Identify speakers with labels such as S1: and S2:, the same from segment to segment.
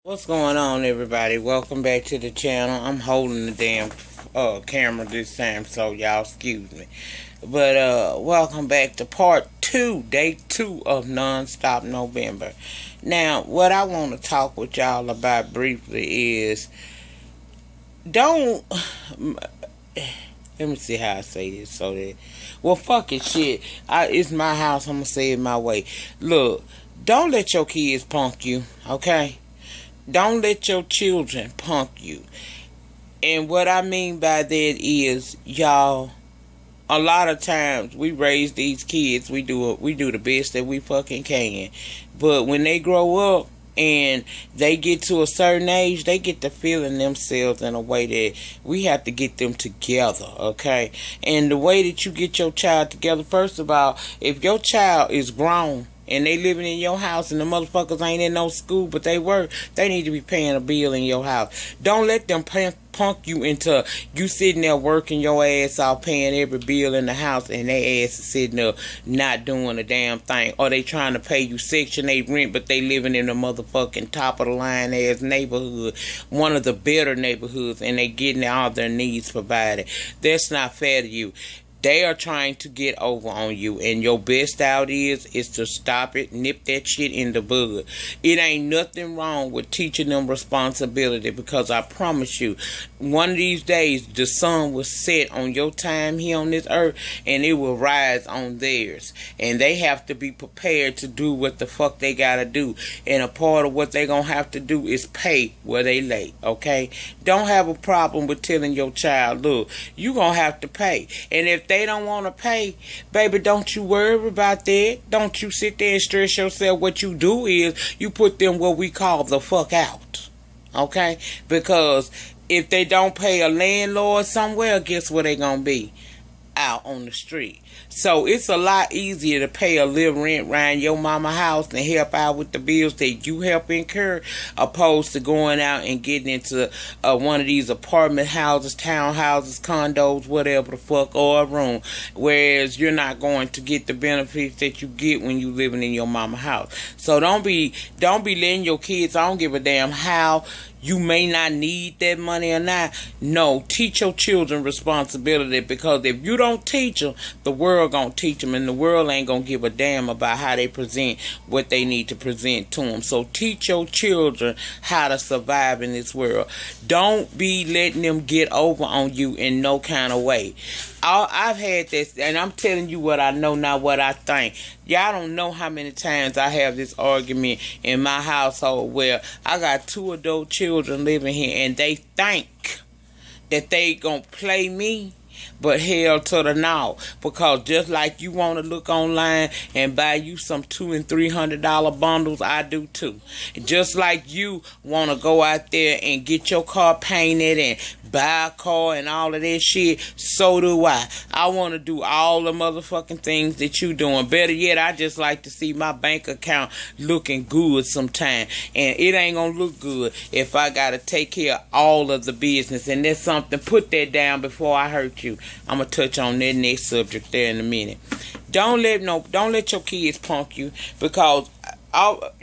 S1: What's going on, everybody? Welcome back to the channel. I'm holding the damn camera this time, so y'all excuse me. But welcome back to part 2, day 2 of Non-Stop November. Now, what I want to talk with y'all about briefly is don't let me see how I say this so that fuck it, shit. It's my house. I'm gonna say it my way. Look, don't let your kids punk you, okay? Don't let your children punk you. And what I mean by that is, y'all, a lot of times we raise these kids, we do the best that we fucking can. But when they grow up and they get to a certain age, they get to feeling themselves in a way that we have to get them together, okay? And the way that you get your child together, first of all, if your child is grown and they living in your house and the motherfuckers ain't in no school but they work, they need to be paying a bill in your house. Don't let them punk you into you sitting there working your ass off paying every bill in the house and they ass is sitting there not doing a damn thing. Or they trying to pay you Section 8 rent but they living in a motherfucking top of the line ass neighborhood, one of the better neighborhoods, and they getting all their needs provided. That's not fair to you. They are trying to get over on you, and your best out is to stop it, nip that shit in the bud. It ain't nothing wrong with teaching them responsibility, because I promise you, one of these days the sun will set on your time here on this earth, and it will rise on theirs, and they have to be prepared to do what the fuck they gotta do. And a part of what they gonna have to do is pay where they lay, okay? Don't have a problem with telling your child, look, you gonna have to pay. And if they don't want to pay, baby, don't you worry about that. Don't you sit there and stress yourself. What you do is you put them what we call the fuck out, okay? Because if they don't pay a landlord somewhere, guess where they gonna be? Out on the street. So it's a lot easier to pay a little rent around your mama house and help out with the bills that you help incur, opposed to going out and getting into one of these apartment houses, townhouses, condos, whatever the fuck, or a room, whereas you're not going to get the benefits that you get when you living in your mama house. So don't be letting your kids, I don't give a damn how you may not need that money or not. No, teach your children responsibility, because if you don't teach them, the world gonna teach them, and the world ain't gonna give a damn about how they present what they need to present to them. So teach your children how to survive in this world. Don't be letting them get over on you in no kind of way. I've had this, and I'm telling you what I know, not what I think. Y'all don't know how many times I have this argument in my household where I got 2 adult children living here, and they think that they gonna play me. But hell to the no, because just like you want to look online and buy you some $200 and $300 bundles, I do too. Just like you want to go out there and get your car painted and buy a car and all of that shit, so do I. I want to do all the motherfucking things that you doing. Better yet, I just like to see my bank account looking good sometime. And it ain't gonna look good if I gotta take care of all of the business. And that's something, put that down before I hurt you. I'm gonna touch on that next subject there in a minute. Don't let your kids punk you, because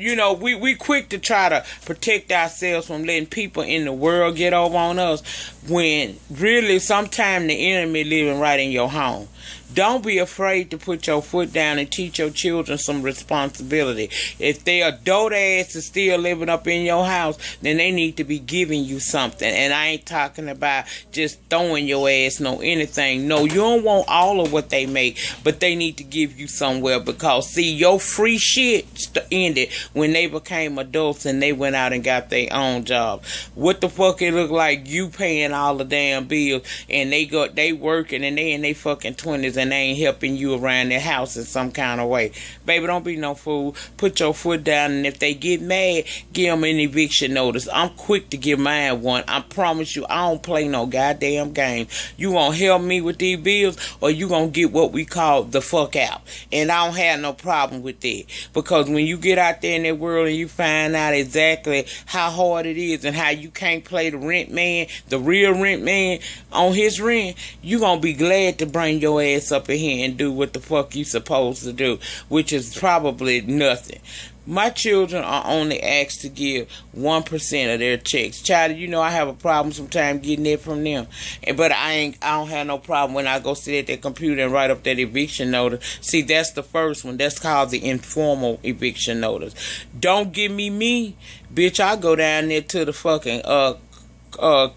S1: we quick to try to protect ourselves from letting people in the world get over on us, when really sometimes the enemy living right in your home. Don't be afraid to put your foot down and teach your children some responsibility. If they adult ass is still living up in your house, then they need to be giving you something. And I ain't talking about just throwing your ass no anything. No, you don't want all of what they make, but they need to give you somewhere, because see, your free shit ended when they became adults and they went out and got their own job. What the fuck it look like you paying all the damn bills, and they working and they in their fucking 20s and they ain't helping you around their house in some kind of way. Baby, don't be no fool. Put your foot down, and if they get mad, give them an eviction notice. I'm quick to give mine one. I promise you, I don't play no goddamn game. You gonna help me with these bills, or you gonna get what we call the fuck out. And I don't have no problem with that, because when you get out there in that world and you find out exactly how hard it is and how you can't play the rent man, the real rent man, on his rent, you gonna be glad to bring your ass ass up in here and do what the fuck you supposed to do, which is probably nothing. My children are only asked to give 1% of their checks. Child, you know I have a problem sometimes getting it from them. But I don't have no problem when I go sit at their computer and write up that eviction notice. See, that's the first one. That's called the informal eviction notice. Don't give me, bitch. I go down there to the fucking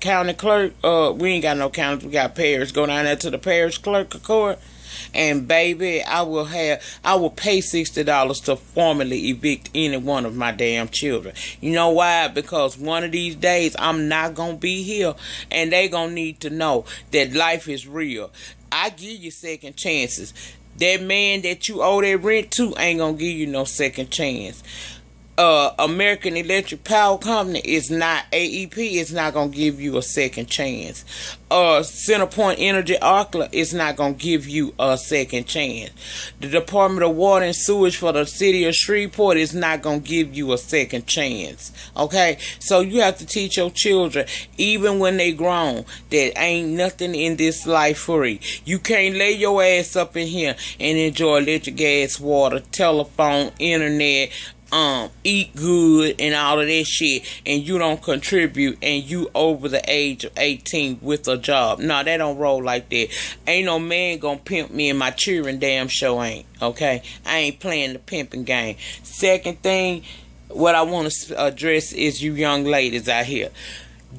S1: county clerk. We ain't got no counties, we got parish. Go down there to the parish clerk of court. And baby, I will pay $60 to formally evict any one of my damn children. You know why? Because one of these days I'm not gonna be here, and they gonna need to know that life is real. I give you second chances. That man that you owe that rent to ain't gonna give you no second chance. American Electric Power Company is not AEP. It's not gonna give you a second chance. Centerpoint Energy Arkla is not gonna give you a second chance. The Department of Water and Sewage for the city of Shreveport is not gonna give you a second chance. Okay, so you have to teach your children, even when they grown, that ain't nothing in this life free. You can't lay your ass up in here and enjoy electric, gas, water, telephone, internet, eat good and all of that shit, and you don't contribute, and you over the age of 18 with a job. No, that don't roll like that. Ain't no man gonna pimp me, and my children damn sure ain't. Okay, I ain't playing the pimping game. Second thing, what I want to address is you young ladies out here.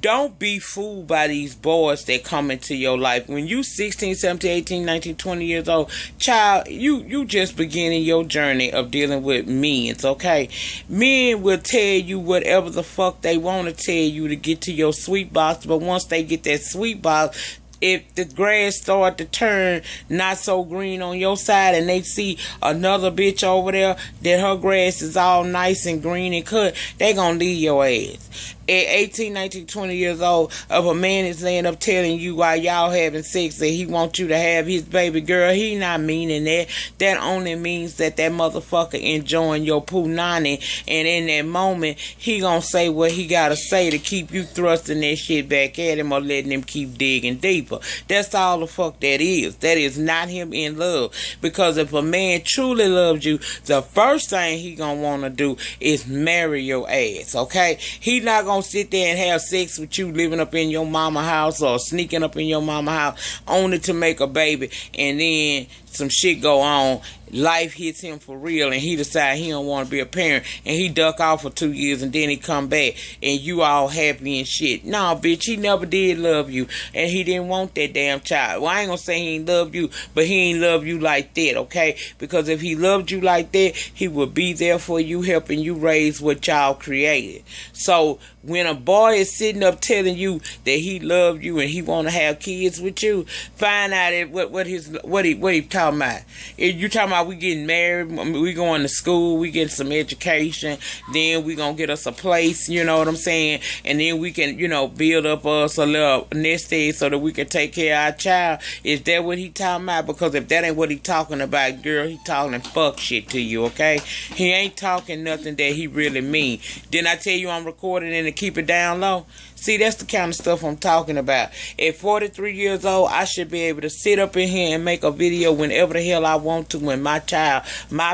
S1: Don't be fooled by these boys that come into your life. When you 16, 17, 18, 19, 20 years old, child, you just beginning your journey of dealing with men, okay? Men will tell you whatever the fuck they want to tell you to get to your sweet box, but once they get that sweet box, if the grass start to turn not so green on your side and they see another bitch over there that her grass is all nice and green and cut, they gonna leave your ass. At 18, 19, 20 years old, if a man is laying up telling you while y'all having sex that he wants you to have his baby girl, he not meaning that. That only means that motherfucker enjoying your punani, and in that moment, he gonna say what he gotta say to keep you thrusting that shit back at him or letting him keep digging deeper. That's all the fuck that is. That is not him in love. Because if a man truly loves you, the first thing he gonna wanna do is marry your ass, okay? He not gonna sit there and have sex with you living up in your mama house or sneaking up in your mama house only to make a baby, and then some shit go on, life hits him for real, and he decide he don't want to be a parent, and he duck off for 2 years, and then he come back, and you all happy and shit. Nah, bitch, he never did love you, and he didn't want that damn child. Well, I ain't gonna say he ain't love you, but he ain't love you like that, okay? Because if he loved you like that, he would be there for you, helping you raise what y'all created. So when a boy is sitting up telling you that he loved you and he want to have kids with you, find out what he talking about. If you talking about we getting married, we going to school, we getting some education, then we gonna get us a place, you know what I'm saying, and then we can, build up us a little nest egg so that we can take care of our child. Is that what he talking about? Because if that ain't what he talking about, girl, he talking fuck shit to you, okay? He ain't talking nothing that he really mean. Didn't I tell you I'm recording and to keep it down low? See, that's the kind of stuff I'm talking about. At 43 years old, I should be able to sit up in here and make a video whenever the hell I want to when my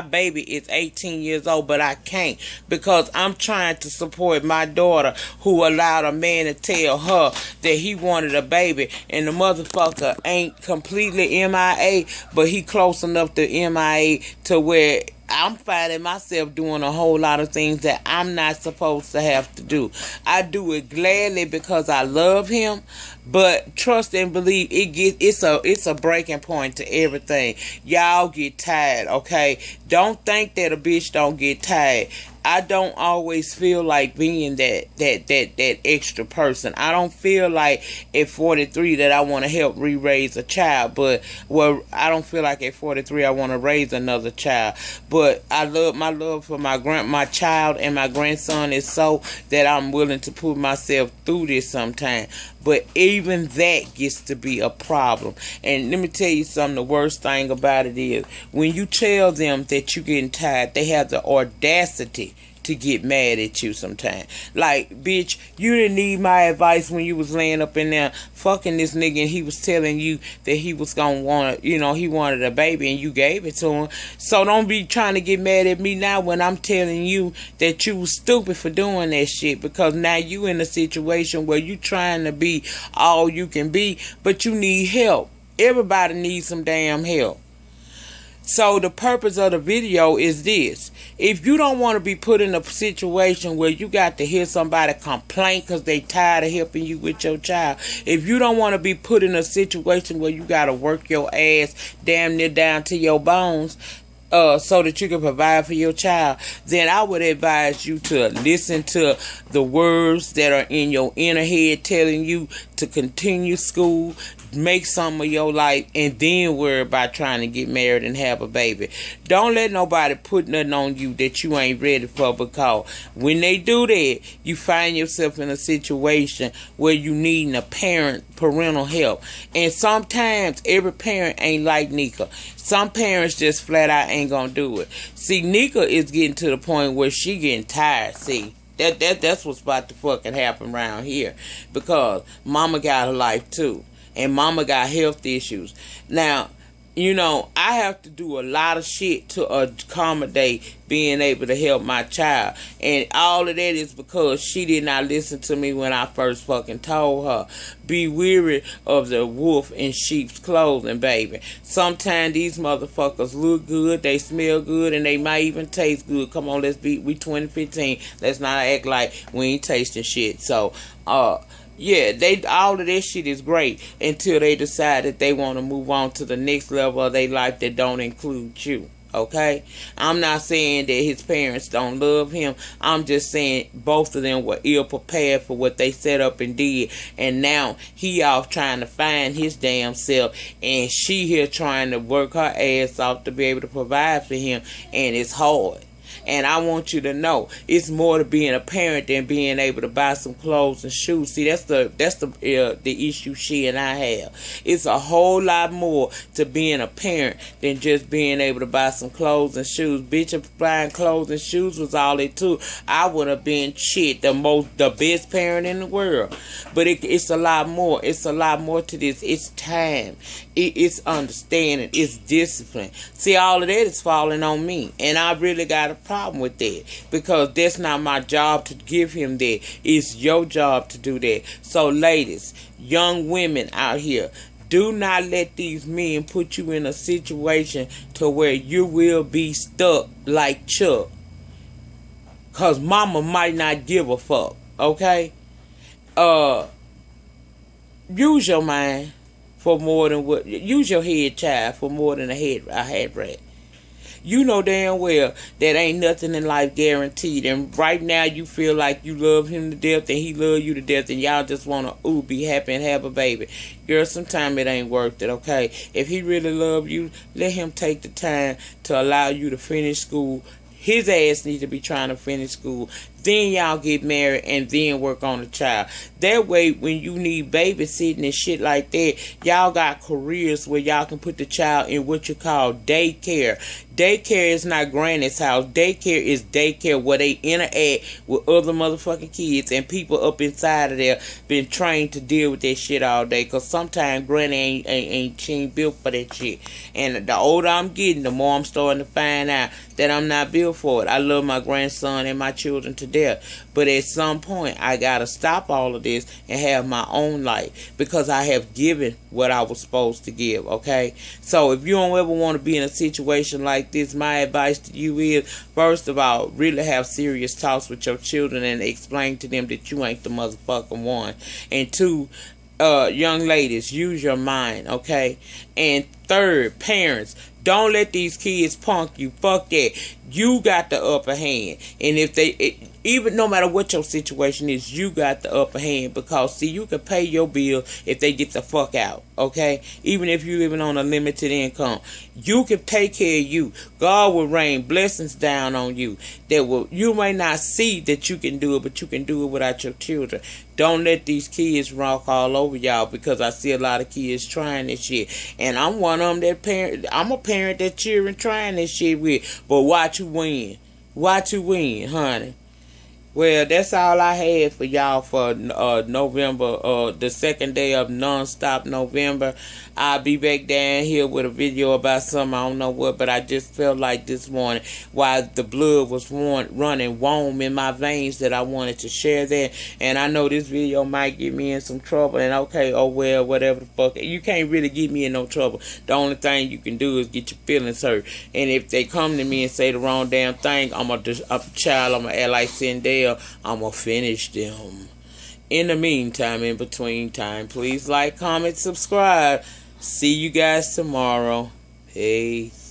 S1: baby is 18 years old, but I can't because I'm trying to support my daughter who allowed a man to tell her that he wanted a baby, and the motherfucker ain't completely MIA, but he close enough to MIA to where I'm finding myself doing a whole lot of things that I'm not supposed to have to do. I do it gladly because I love him, but trust and believe it's a breaking point to everything. Y'all get tired, okay? Don't think that a bitch don't get tired. I don't always feel like being that extra person. I don't feel like at 43 that I want to help re-raise a child, but I don't feel like at 43 I want to raise another child. But I love my love for my child and my grandson is so that I'm willing to put myself through this sometime. But even that gets to be a problem. And let me tell you something, the worst thing about it is when you tell them that you're getting tired, they have the audacity to get mad at you sometimes. Like, bitch, you didn't need my advice when you was laying up in there fucking this nigga and he was telling you that he was gonna want, you know, he wanted a baby and you gave it to him. So don't be trying to get mad at me now when I'm telling you that you was stupid for doing that shit, because now you in a situation where you trying to be all you can be, but you need help. Everybody needs some damn help. So the purpose of the video is this. If you don't want to be put in a situation where you got to hear somebody complain because they tired of helping you with your child, if you don't want to be put in a situation where you got to work your ass damn near down to your bones so that you can provide for your child, then I would advise you to listen to the words that are in your inner head telling you to continue school, make some of your life, and then worry about trying to get married and have a baby. Don't let nobody put nothing on you that you ain't ready for, because when they do that, you find yourself in a situation where you need a parental help. And sometimes every parent ain't like Nika. Some parents just flat out ain't gonna do it. See, Nika is getting to the point where she getting tired. See, that's what's about to fucking happen around here, because mama got a life too. And mama got health issues. Now, you know, I have to do a lot of shit to accommodate being able to help my child. And all of that is because she did not listen to me when I first fucking told her. Be weary of the wolf in sheep's clothing, baby. Sometimes these motherfuckers look good, they smell good, and they might even taste good. Come on, we 2015. Let's not act like we ain't tasting shit. So, yeah, all of this shit is great until they decide that they want to move on to the next level of their life that don't include you. Okay? I'm not saying that his parents don't love him. I'm just saying both of them were ill prepared for what they set up and did. And now he off trying to find his damn self, and she here trying to work her ass off to be able to provide for him, and it's hard. And I want you to know, it's more to being a parent than being able to buy some clothes and shoes. See, that's the issue she and I have. It's a whole lot more to being a parent than just being able to buy some clothes and shoes. Bitch, if buying clothes and shoes was all it took, I would have been the best parent in the world. But it's a lot more. It's a lot more to this. It's time. It's understanding. It's discipline. See, all of that is falling on me, and I really got a problem with that, because that's not my job to give him that. It's your job to do that. So ladies, young women out here, do not let these men put you in a situation to where you will be stuck like Chuck, because mama might not give a fuck. Okay? Use your mind for more than what, use your head, child, for more than a head rat. You know damn well that ain't nothing in life guaranteed. And right now you feel like you love him to death and he love you to death, and y'all just want to be happy and have a baby. Girl, sometimes it ain't worth it, okay? If he really love you, let him take the time to allow you to finish school. His ass needs to be trying to finish school. Then y'all get married and then work on the child. That way, when you need babysitting and shit like that, y'all got careers where y'all can put the child in what you call daycare. Daycare is not granny's house. Daycare is daycare where they interact with other motherfucking kids, and people up inside of there been trained to deal with that shit all day. Because sometimes granny ain't built for that shit. And the older I'm getting, the more I'm starting to find out that I'm not built for it. I love my grandson and my children to death, but at some point I gotta stop all of this and have my own life, because I have given what I was supposed to give. Okay, so if you don't ever want to be in a situation like this, my advice to you is, first of all, really have serious talks with your children and explain to them that you ain't the motherfucking one. And two, young ladies, use your mind. Okay, and third, parents, don't let these kids punk you. Fuck that. You got the upper hand. And if even no matter what your situation is, you got the upper hand. Because, see, you can pay your bill if they get the fuck out. Okay? Even if you're living on a limited income. You can take care of you. God will rain blessings down on you. You may not see that you can do it, but you can do it without your children. Don't let these kids rock all over y'all, because I see a lot of kids trying this shit. And I'm one of them I'm a parent that cheering trying this shit with. But watch you win. Watch you win, honey. Well, that's all I had for y'all for November, the second day of non-stop November. I'll be back down here with a video about something, I don't know what, but I just felt like this morning, while the blood was running warm in my veins, that I wanted to share that. And I know this video might get me in some trouble, and okay, oh well, whatever the fuck. You can't really get me in no trouble. The only thing you can do is get your feelings hurt. And if they come to me and say the wrong damn thing, I'm going to act like Sindel. I'm going to finish them. In the meantime, in between time, please like, comment, subscribe. See you guys tomorrow. Peace.